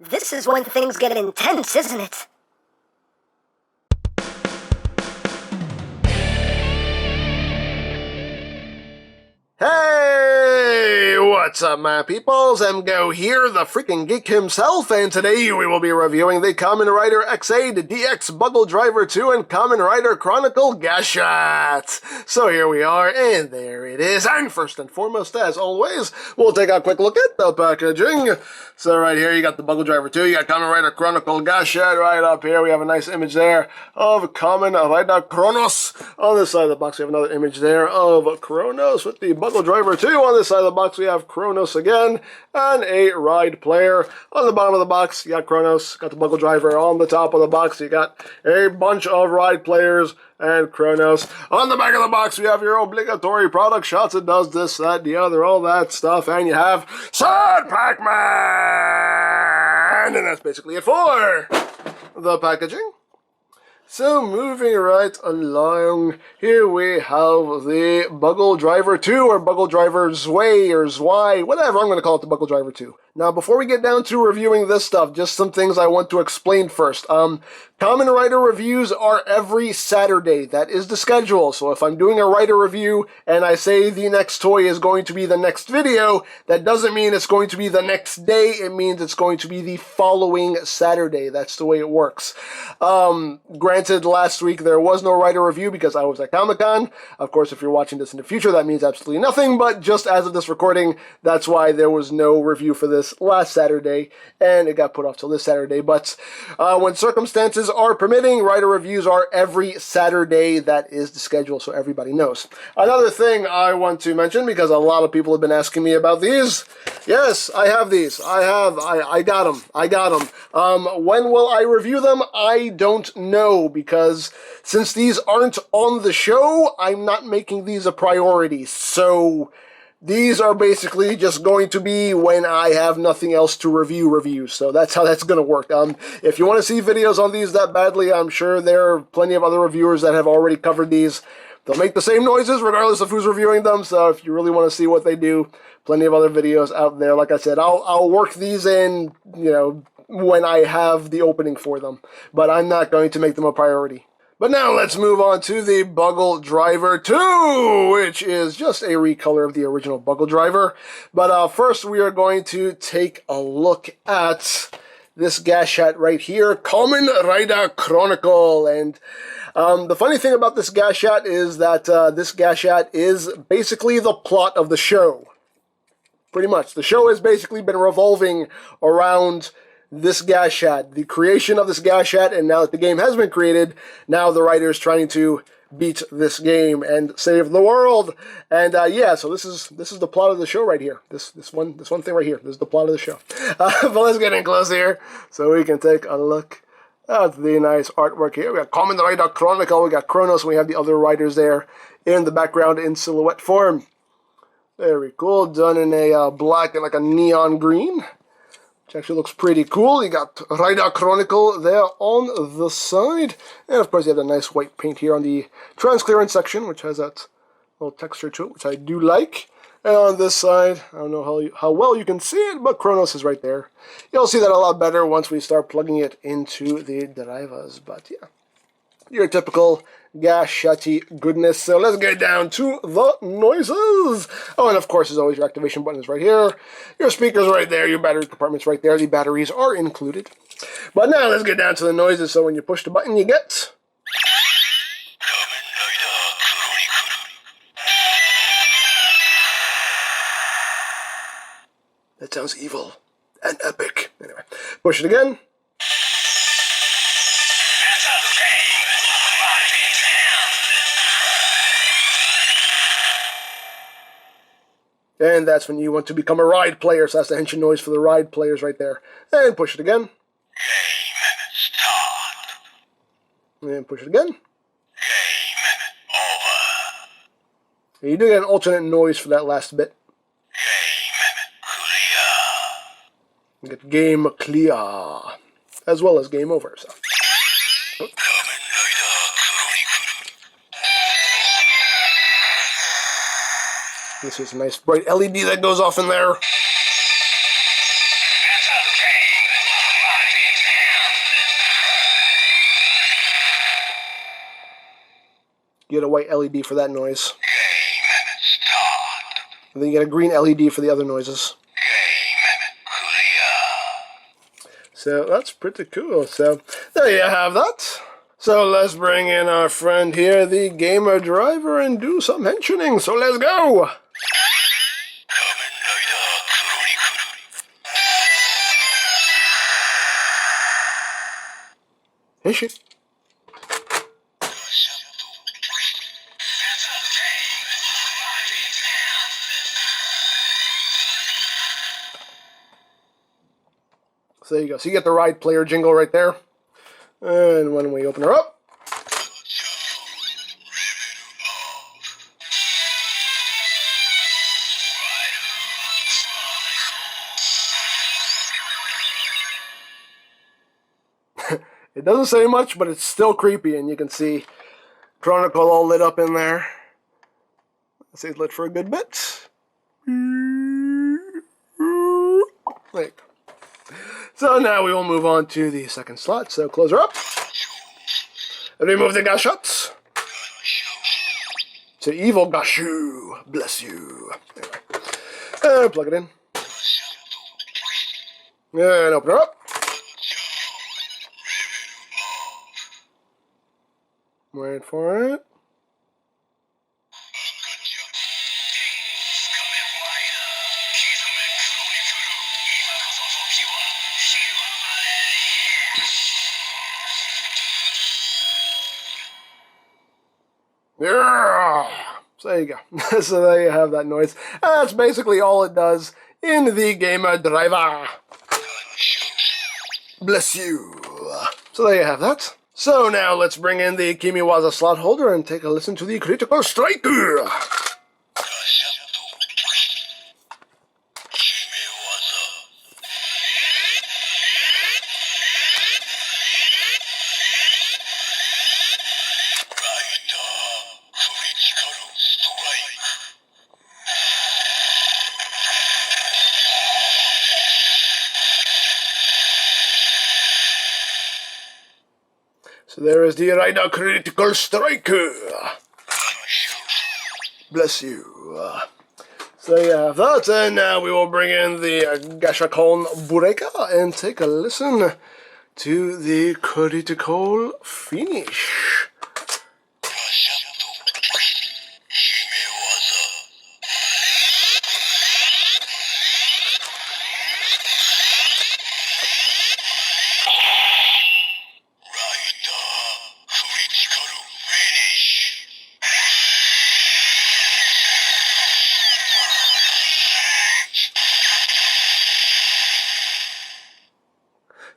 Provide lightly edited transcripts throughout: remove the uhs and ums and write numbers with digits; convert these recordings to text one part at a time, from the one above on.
This is when things get intense, isn't it? Hey, what's up, my peoples? EmGo here, the freaking geek himself, and today we will be reviewing the Kamen Rider X8 DX BUGGLE Driver 2 and Kamen Rider Chronicle Gashicon. So here we are, and there it is. And first and foremost, as always, we'll take a quick look at the packaging. So right here, you got the BUGGLE Driver 2, you got Kamen Rider Chronicle Gashicon. Right up here, we have a nice image there of Kamen Rider Kronos. On this side of the box, we have another image there of Kronos with the BUGGLE Driver 2. On this side of the box, we have Kronos again, and a ride player. On the bottom of the box, you got Kronos, got the BUGGLE Driver. On the top of the box, you got a bunch of ride players and Kronos. On the back of the box, we have your obligatory product shots. It does this, that, the other, all that stuff. And you have Sad Pac-Man! And that's basically it for the packaging. So moving right along, here we have the BUGGLE Driver 2, or BUGGLE Driver ZWEI, or ZWEI, whatever, I'm going to call it the BUGGLE Driver 2. Now, before we get down to reviewing this stuff, just some things I want to explain first. Kamen Rider reviews are every Saturday. That is the schedule. So if I'm doing a Rider review and I say the next toy is going to be the next video, that doesn't mean it's going to be the next day. It means it's going to be the following Saturday. That's the way it works. Granted, last week there was no Rider review because I was at Comic-Con. Of course, if you're watching this in the future, that means absolutely nothing. But just as of this recording, that's why there was no review for this last Saturday, and it got put off till this Saturday. But when circumstances are permitting, Rider reviews are every Saturday. That is the schedule, so everybody knows. Another thing I want to mention, because a lot of people have been asking me about these. Yes, I have these. I got them. When will I review them? I don't know, because since these aren't on the show, I'm not making these a priority. So these are basically just going to be when I have nothing else to review. So that's how that's going to work. If you want to see videos on these that badly, I'm sure there are plenty of other reviewers that have already covered these. They'll make the same noises regardless of who's reviewing them. So if you really want to see what they do, plenty of other videos out there. Like I said, I'll work these in, when I have the opening for them. But I'm not going to make them a priority. But now let's move on to the BUGGLE Driver 2, which is just a recolor of the original BUGGLE Driver. But first we are going to take a look at this Gashicon right here, Kamen Rider Chronicle. And the funny thing about this Gashicon is that this Gashicon is basically the plot of the show. Pretty much. The show has basically been revolving around this Gashicon, the creation of this Gashicon, and now that the game has been created, now the writer's trying to beat this game and save the world. And yeah, so this is the plot of the show right here. This one thing right here. This is the plot of the show. But let's get in close here so we can take a look at the nice artwork here. We got Kamen Rider Chronicle, we got Kronos, and we have the other writers there in the background in silhouette form. Very cool, done in a black and like a neon green. Which actually looks pretty cool. You got Rider Chronicle there on the side. And of course you have the nice white paint here on the transclearance section, which has that little texture to it, which I do like. And on this side, I don't know how well you can see it, but Kronos is right there. You'll see that a lot better once we start plugging it into the drivers. But yeah, your typical Gashicon goodness. So let's get down to the noises. Oh, and of course, as always, your activation button is right here. Your speakers right there. Your battery compartment's right there. The batteries are included. But now let's get down to the noises. So when you push the button, you get... That sounds evil and epic. Anyway, push it again. And that's when you want to become a ride player, so that's the henshin noise for the ride players right there. And push it again. Game start. And push it again. Game over. And you do get an alternate noise for that last bit. Game clear. You get game clear, as well as game over. So. This is a nice bright LED that goes off in there. You get a white LED for that noise. And then you get a green LED for the other noises. So that's pretty cool. So there you have that. So let's bring in our friend here, the gamer driver, and do some mentioning. So let's go! Is she? So there you go. So you get the ride player jingle right there. And when we open her up, it doesn't say much, but it's still creepy, and you can see Chronicle all lit up in there. It stays lit for a good bit. There you go. So now we will move on to the second slot. So close her up. And remove the Gashots. So evil Gashu, bless you. Anyway. And plug it in. And open her up. Wait for it. Yeah. So there you go. So there you have that noise. That's basically all it does in the Gamer Driver. Bless you. So there you have that. So now let's bring in the Kimiwaza slot holder and take a listen to the Critical Striker. So there is the Rider Critical Striker. Bless you. So you have that, and now we will bring in the Gashicon Bureka and take a listen to the critical finish.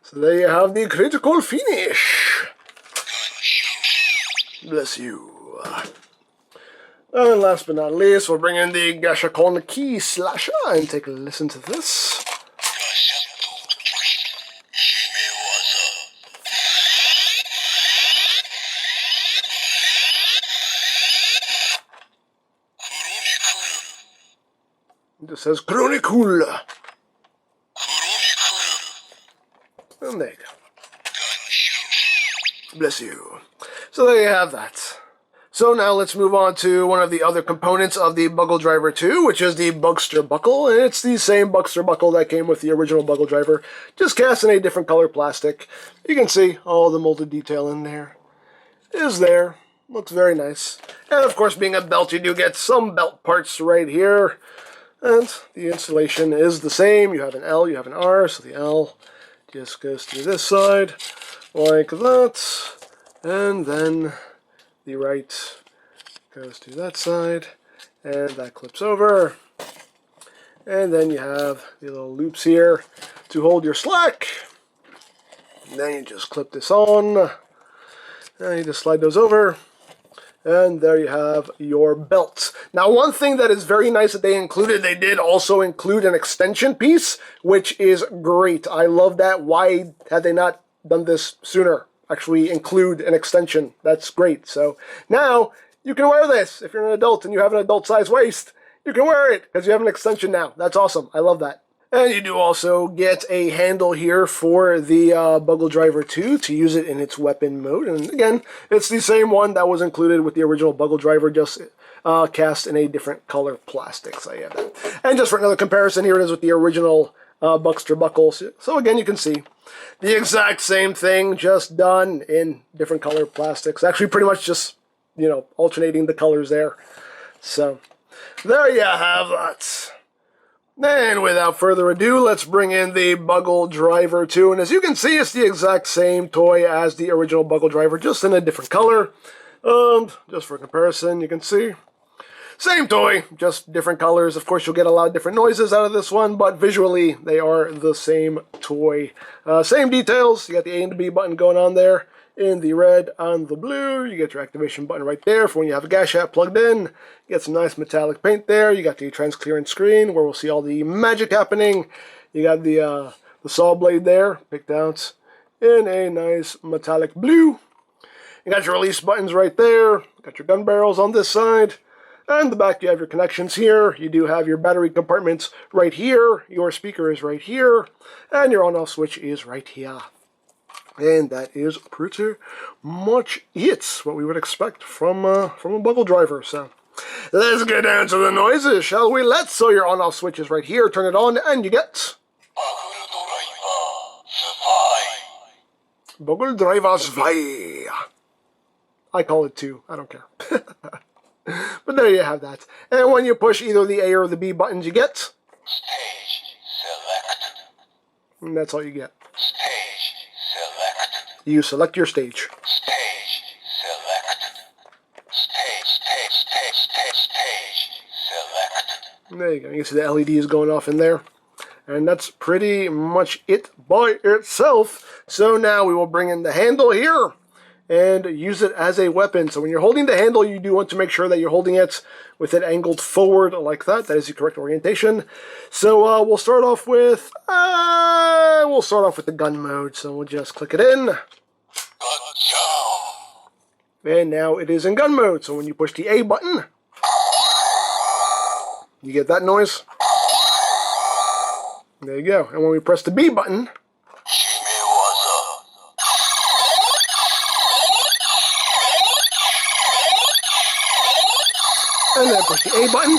So there you have the critical finish. Bless you. And last but not least, we'll bring in the Gashicon Key Slasher and take a listen to this. It just says Chronicle. And there you go. Bless you. So there you have that. So now let's move on to one of the other components of the BUGGLE Driver 2, which is the Bugster Buckle. And it's the same Bugster Buckle that came with the original BUGGLE Driver, just cast in a different color plastic. You can see all the molded detail in there is there. Looks very nice. And of course, being a belt, you do get some belt parts right here. And the installation is the same. You have an L, you have an R, so the L just goes through this side like that, and then the right goes to that side, and that clips over, and then you have the little loops here to hold your slack, and then you just clip this on, and you just slide those over, and there you have your belt. Now, one thing that is very nice that they included, they did also include an extension piece, which is great. I love that. Why had they not done this sooner? Actually include an extension. That's great. So now you can wear this. If you're an adult and you have an adult size waist, you can wear it because you have an extension now. That's awesome. I love that. And you do also get a handle here for the BUGGLE Driver 2 to use it in its weapon mode. And again, it's the same one that was included with the original BUGGLE Driver, just cast in a different color plastic. So yeah, that. And just for another comparison, here it is with the original Buckster Buckle. So again, you can see the exact same thing, just done in different color plastics. Actually, pretty much just, you know, alternating the colors there. So there you have that. And without further ado, let's bring in the BUGGLE Driver 2. And as you can see, it's the exact same toy as the original BUGGLE Driver, just in a different color. Just for comparison, you can see. Same toy, just different colors. Of course, you'll get a lot of different noises out of this one, but visually, they are the same toy. Same details. You got the A and the B button going on there. In the red and the blue, you get your activation button right there for when you have a Gashicon plugged in. You get some nice metallic paint there. You got the transparent screen where we'll see all the magic happening. You got the saw blade there, picked out in a nice metallic blue. You got your release buttons right there. You got your gun barrels on this side. And the back, you have your connections here. You do have your battery compartments right here. Your speaker is right here. And your on-off switch is right here. And that is pretty much it, what we would expect from a BUGGLE Driver. So let's get down to the noises, shall we? So your on-off switch is right here. Turn it on, and you get BUGGLE Driver ZWEI. I call it 2. I don't care. But there you have that. And when you push either the A or the B buttons, you get Stage selected. And that's all you get. Stage selected. You select your stage. Stage selected. Stage selected. There you go. You can see the LEDs going off in there. And that's pretty much it by itself. So now we will bring in the handle here and use it as a weapon. So when you're holding the handle, you do want to make sure that you're holding it with it angled forward like that. That is the correct orientation. So we'll start off with the gun mode. So we'll just click it in. And now it is in gun mode. So when you push the A button, you get that noise. There you go. And when we press the B button, and then push the A button,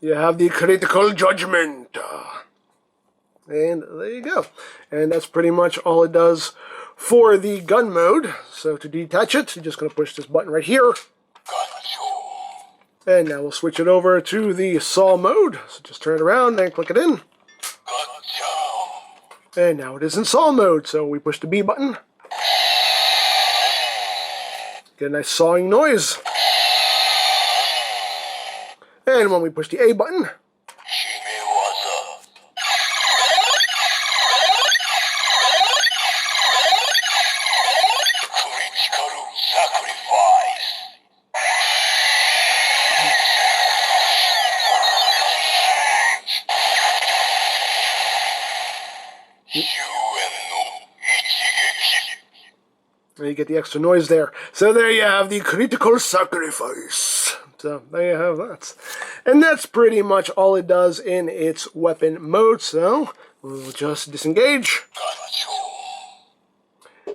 you have the critical judgment. And there you go. And that's pretty much all it does for the gun mode. So to detach it, you're just going to push this button right here. And now we'll switch it over to the saw mode. So just turn it around and click it in. And now it is in saw mode. So we push the B button. Get a nice sawing noise. And when we push the A button, and you get the extra noise there. So there you have the critical sacrifice. So there you have that. And that's pretty much all it does in its weapon mode. So we'll just disengage.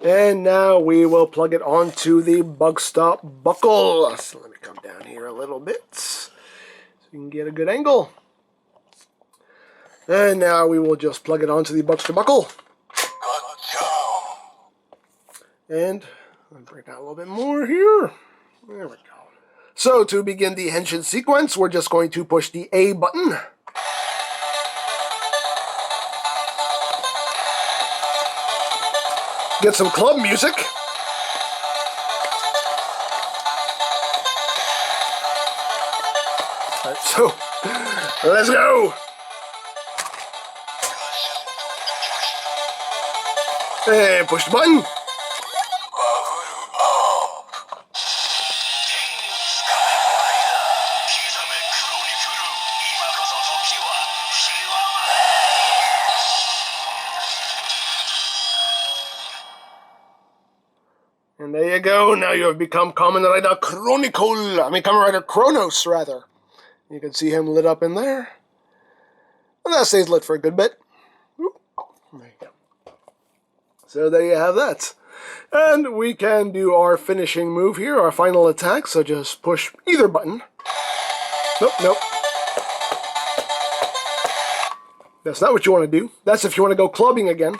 And now we will plug it onto the Bugstop buckle. So let me come down here a little bit so you can get a good angle. And now we will just plug it onto the Bugster buckle. And I'll bring it down a little bit more here. There we go. So to begin the henshin sequence, we're just going to push the A button. Get some club music. Alright, so let's go. And push the button. And there you go. Now you have become Kamen Rider Chronicle. I mean, Kamen Rider Kronos, rather. You can see him lit up in there. And that stays lit for a good bit. There you go. So there you have that. And we can do our finishing move here, our final attack. So just push either button. Nope. That's not what you want to do. That's if you want to go clubbing again.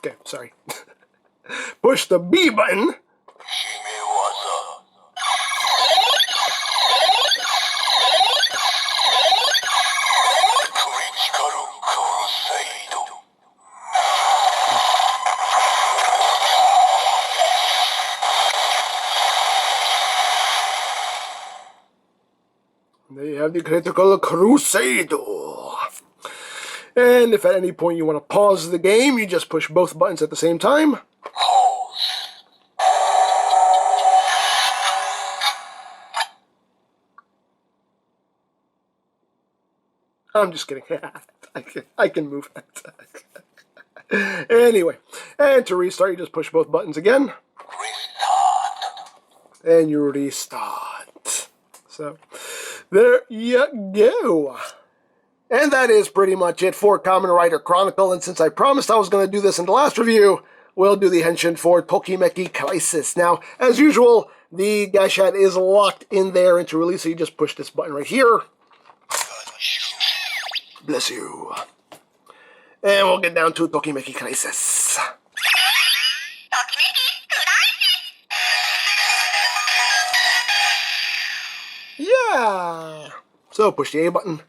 Okay, sorry. Push the B button. There you have the Critical Crusader. And if at any point you want to pause the game, you just push both buttons at the same time. I'm just kidding. I can move that. Anyway, and to restart, you just push both buttons again. And you restart. So, there you go. And that is pretty much it for Kamen Rider Chronicle. And since I promised I was going to do this in the last review, we'll do the henshin for Tokimeki Crisis. Now, as usual, the Gashicon is locked in there into release, so you just push this button right here. Bless you. And we'll get down to Tokimeki Crisis. Yeah! So push the A button.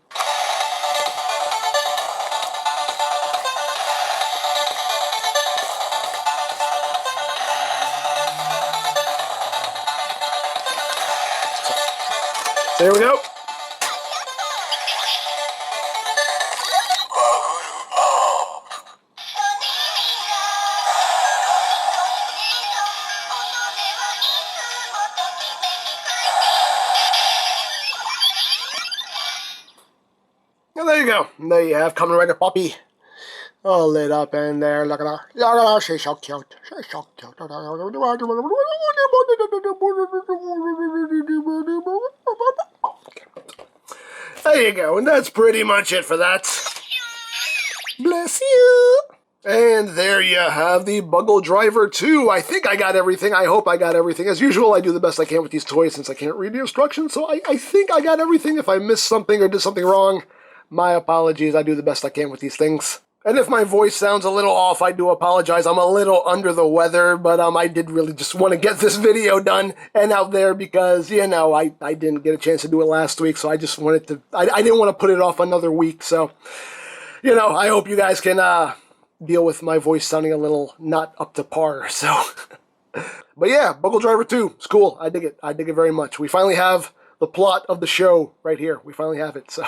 There we go. And there you go. And there you have Kamen Rider Poppy. All lit up in there. Look at her. Look at her. She's so cute. She's so cute. There you go. And that's pretty much it for that. Bless you. And there you have the BUGGLE Driver 2. I think I got everything. I hope I got everything. As usual, I do the best I can with these toys since I can't read the instructions. So I think I got everything. If I missed something or did something wrong, my apologies. I do the best I can with these things. And if my voice sounds a little off, I do apologize. I'm a little under the weather, but I did really just want to get this video done and out there because, you know, I didn't get a chance to do it last week, so I just wanted to, I didn't want to put it off another week, so, you know, I hope you guys can deal with my voice sounding a little not up to par, so. But yeah, BUGGLE Driver 2, it's cool. I dig it very much. We finally have the plot of the show right here. We finally have it, so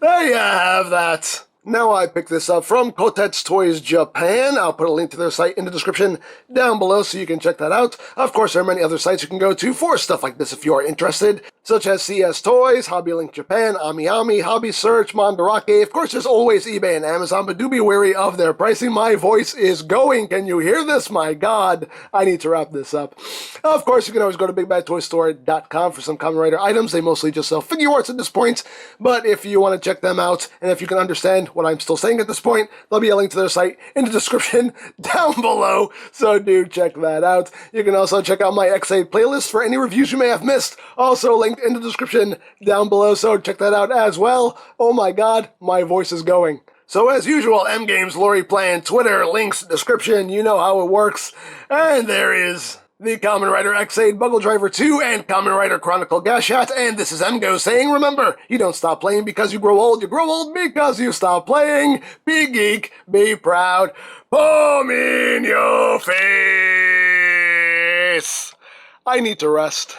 there you have that. Now I picked this up from Kotetsu Toys Japan. I'll put a link to their site in the description down below so you can check that out. Of course, there are many other sites you can go to for stuff like this if you are interested, such as CS Toys, Hobby Link Japan, AmiAmi, Hobby Search, Mandarake. Of course, there's always eBay and Amazon, but do be wary of their pricing. My voice is going. Can you hear this? My God, I need to wrap this up. Of course, you can always go to BigBadToyStore.com for some Kamen Rider items. They mostly just sell figure arts at this point, but if you want to check them out, and if you can understand what I'm still saying at this point, there'll be a link to their site in the description down below, so do check that out. You can also check out my X8 playlist for any reviews you may have missed, also linked in the description down below, so check that out as well. Oh my God, my voice is going. So as usual, EmGames, Lori Plan, Twitter, links, description, you know how it works. And there is the Kamen Rider X8, BUGGLE Driver 2, and Kamen Rider Chronicle Gashicon, and this is EmGo's saying, remember, you don't stop playing because you grow old because you stop playing. Be geek, be proud, palm in your face. I need to rest.